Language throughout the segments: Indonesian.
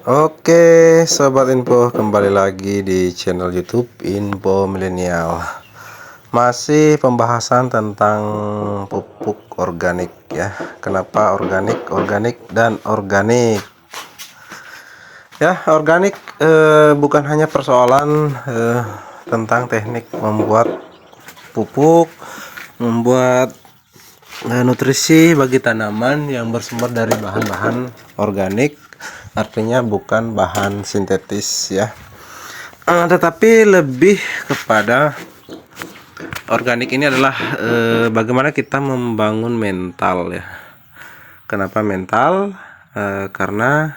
Oke, Sobat Info, kembali lagi di channel YouTube Info Milenial. Masih pembahasan tentang pupuk organik ya. Kenapa organik, dan organik? Ya, organik bukan hanya persoalan tentang teknik membuat pupuk, membuat nutrisi bagi tanaman yang bersumber dari bahan-bahan organik, artinya bukan bahan sintetis ya. Tetapi lebih kepada organik ini adalah bagaimana kita membangun mental ya. Kenapa mental? Karena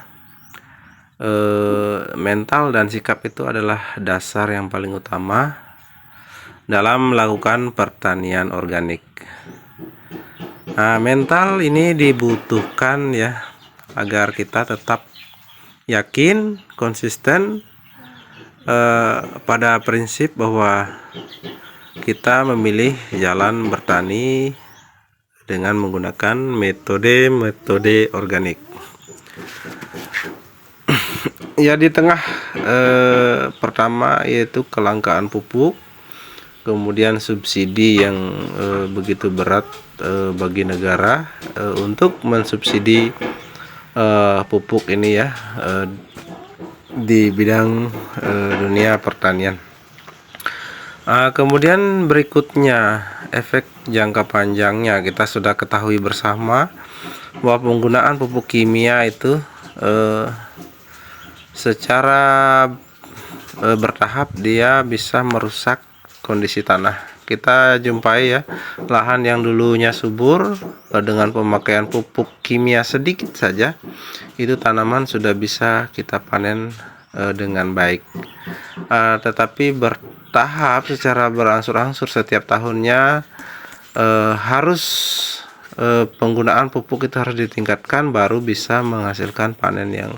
mental dan sikap itu adalah dasar yang paling utama dalam melakukan pertanian organik. Nah, mental ini dibutuhkan ya agar kita tetap yakin, konsisten pada prinsip bahwa kita memilih jalan bertani dengan menggunakan metode organik. Ya, di tengah pertama yaitu kelangkaan pupuk, kemudian subsidi yang begitu berat bagi negara untuk mensubsidi pupuk ini ya di bidang dunia pertanian. Kemudian berikutnya efek jangka panjangnya kita sudah ketahui bersama bahwa penggunaan pupuk kimia itu secara bertahap dia bisa merusak kondisi tanah. Kita jumpai ya lahan yang dulunya subur dengan pemakaian pupuk kimia sedikit saja, itu tanaman sudah bisa kita panen dengan baik. Tetapi bertahap secara berangsur-angsur setiap tahunnya harus penggunaan pupuk itu harus ditingkatkan baru bisa menghasilkan panen yang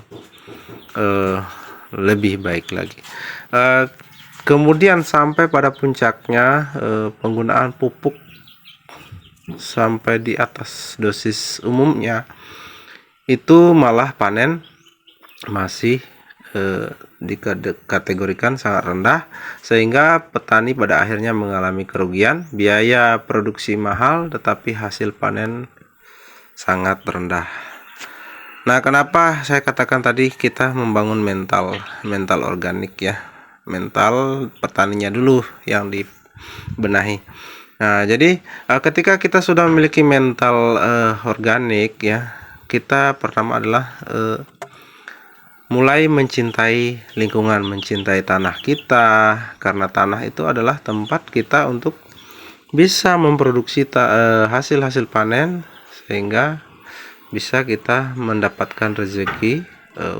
lebih baik lagi. Kemudian sampai pada puncaknya penggunaan pupuk sampai di atas dosis umumnya itu malah panen masih dikategorikan sangat rendah, sehingga petani pada akhirnya mengalami kerugian, biaya produksi mahal tetapi hasil panen sangat rendah. Nah, kenapa saya katakan tadi kita membangun mental organik ya, mental petaninya dulu yang dibenahi. Nah, jadi ketika kita sudah memiliki mental organik ya, kita pertama adalah mulai mencintai lingkungan, mencintai tanah kita, karena tanah itu adalah tempat kita untuk bisa memproduksi hasil-hasil panen, sehingga bisa kita mendapatkan rezeki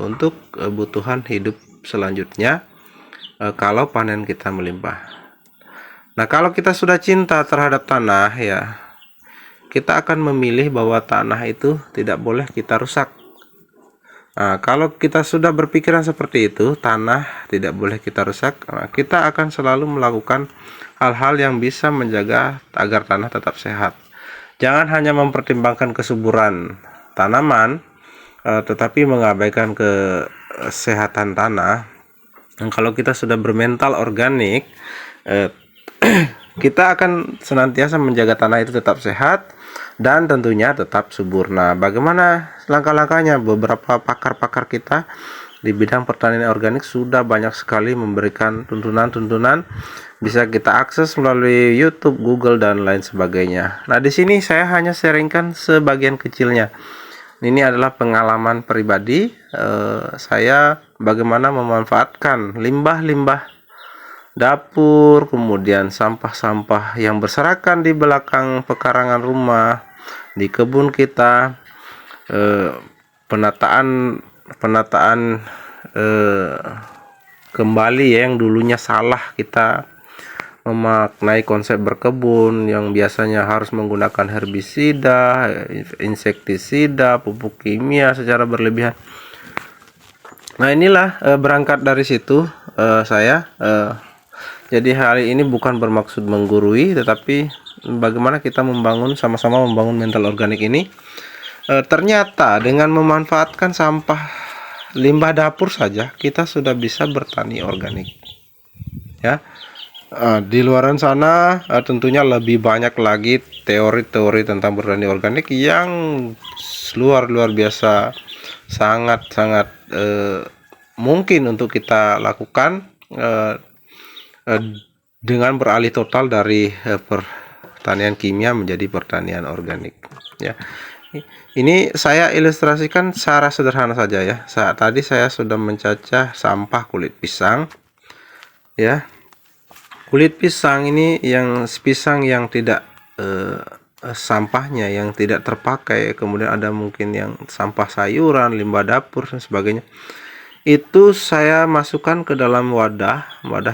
untuk kebutuhan hidup selanjutnya kalau panen kita melimpah. Nah, kalau kita sudah cinta terhadap tanah ya, kita akan memilih bahwa tanah itu tidak boleh kita rusak. Nah, kalau kita sudah berpikiran seperti itu, tanah tidak boleh kita rusak, kita akan selalu melakukan hal-hal yang bisa menjaga agar tanah tetap sehat. Jangan hanya mempertimbangkan kesuburan tanaman, tetapi mengabaikan kesehatan tanah. Kalau kita sudah bermental organik, kita akan senantiasa menjaga tanah itu tetap sehat dan tentunya tetap subur. Nah, bagaimana langkah-langkahnya? Beberapa pakar-pakar kita di bidang pertanian organik sudah banyak sekali memberikan tuntunan-tuntunan, bisa kita akses melalui YouTube, Google, dan lain sebagainya. Nah, di sini saya hanya sharingkan sebagian kecilnya. Ini adalah pengalaman pribadi saya bagaimana memanfaatkan limbah-limbah dapur, kemudian sampah-sampah yang berserakan di belakang pekarangan rumah, di kebun kita, penataan kembali ya, yang dulunya salah kita memaknai konsep berkebun yang biasanya harus menggunakan herbisida, insektisida, pupuk kimia secara berlebihan. Nah, inilah berangkat dari situ saya jadi hari ini bukan bermaksud menggurui, tetapi bagaimana kita sama-sama membangun mental organik ini Ternyata dengan memanfaatkan sampah limbah dapur saja kita sudah bisa bertani organik ya. Di luaran sana tentunya lebih banyak lagi teori-teori tentang bertani organik yang luar biasa, sangat mungkin untuk kita lakukan dengan beralih total dari pertanian kimia menjadi pertanian organik ya. Ini saya ilustrasikan secara sederhana saja ya. Tadi saya sudah mencacah sampah kulit pisang ya. Kulit pisang ini yang pisang yang tidak sampahnya yang tidak terpakai, kemudian ada mungkin yang sampah sayuran, limbah dapur dan sebagainya. Itu saya masukkan ke dalam wadah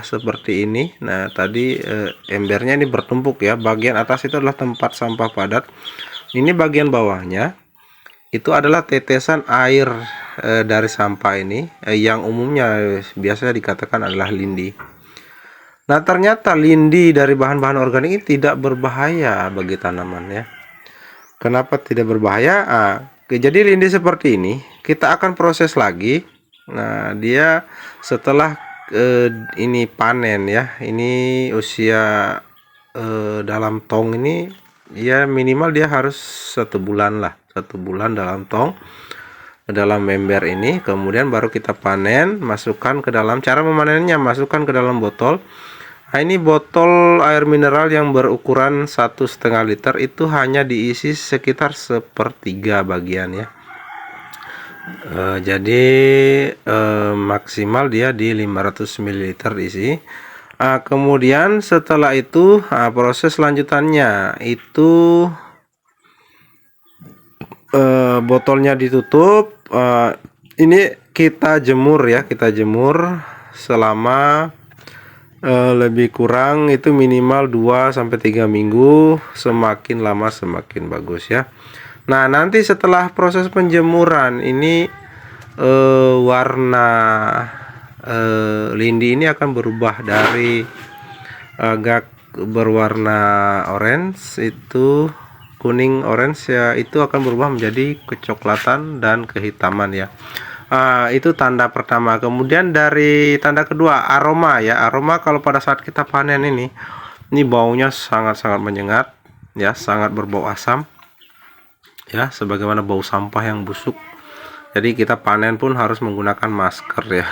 seperti ini. Nah, tadi embernya ini bertumpuk ya. Bagian atas itu adalah tempat sampah padat. Ini bagian bawahnya itu adalah tetesan air dari sampah ini yang umumnya biasanya dikatakan adalah lindi. Nah, ternyata lindi dari bahan-bahan organik ini tidak berbahaya bagi tanaman ya. Kenapa tidak berbahaya? Jadi lindi seperti ini kita akan proses lagi. Nah, dia setelah ini panen ya, ini usia dalam tong ini ya minimal dia harus 1 bulan lah, 1 bulan dalam tong, dalam ember ini. Kemudian baru kita panen, masukkan ke dalam. Cara memanennya, masukkan ke dalam botol. Nah, ini botol air mineral yang berukuran 1,5 liter itu hanya diisi sekitar 1/3 bagian ya. Jadi maksimal dia di 500 ml isi. Kemudian setelah itu proses lanjutannya itu botolnya ditutup. Ini kita jemur ya, kita jemur selama lebih kurang itu minimal 2-3 minggu, semakin lama semakin bagus ya. Nah, nanti setelah proses penjemuran ini warna lindi ini akan berubah dari agak berwarna orange, itu kuning orange ya, itu akan berubah menjadi kecoklatan dan kehitaman ya. Itu tanda pertama. Kemudian dari tanda kedua, aroma ya. Aroma kalau pada saat kita panen ini baunya sangat menyengat ya, sangat berbau asam ya, sebagaimana bau sampah yang busuk. Jadi kita panen pun harus menggunakan masker ya.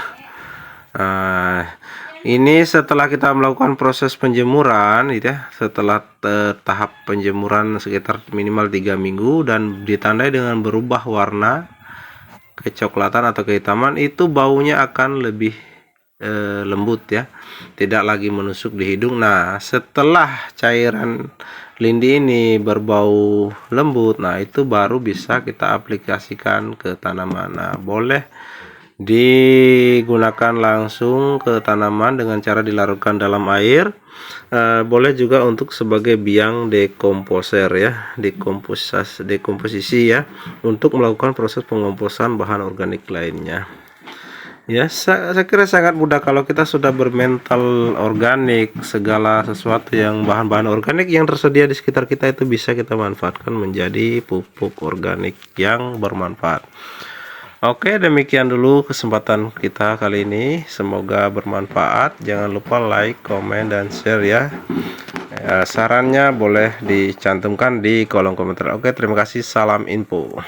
Ini setelah kita melakukan proses penjemuran gitu ya, setelah tahap penjemuran sekitar minimal 3 minggu dan ditandai dengan berubah warna kecoklatan atau kehitaman, itu baunya akan lebih lembut ya, tidak lagi menusuk di hidung. Nah, setelah cairan lindi ini berbau lembut, nah itu baru bisa kita aplikasikan ke tanaman. Nah, boleh digunakan langsung ke tanaman dengan cara dilarutkan dalam air, boleh juga untuk sebagai biang dekomposer ya, dekomposisi ya, untuk melakukan proses pengomposan bahan organik lainnya ya. Saya kira sangat mudah kalau kita sudah bermental organik. Segala sesuatu yang bahan-bahan organik yang tersedia di sekitar kita itu bisa kita manfaatkan menjadi pupuk organik yang bermanfaat. Oke, demikian dulu kesempatan kita kali ini, semoga bermanfaat. Jangan lupa like, komen, dan share ya. Sarannya boleh dicantumkan di kolom komentar. Oke, terima kasih, salam info.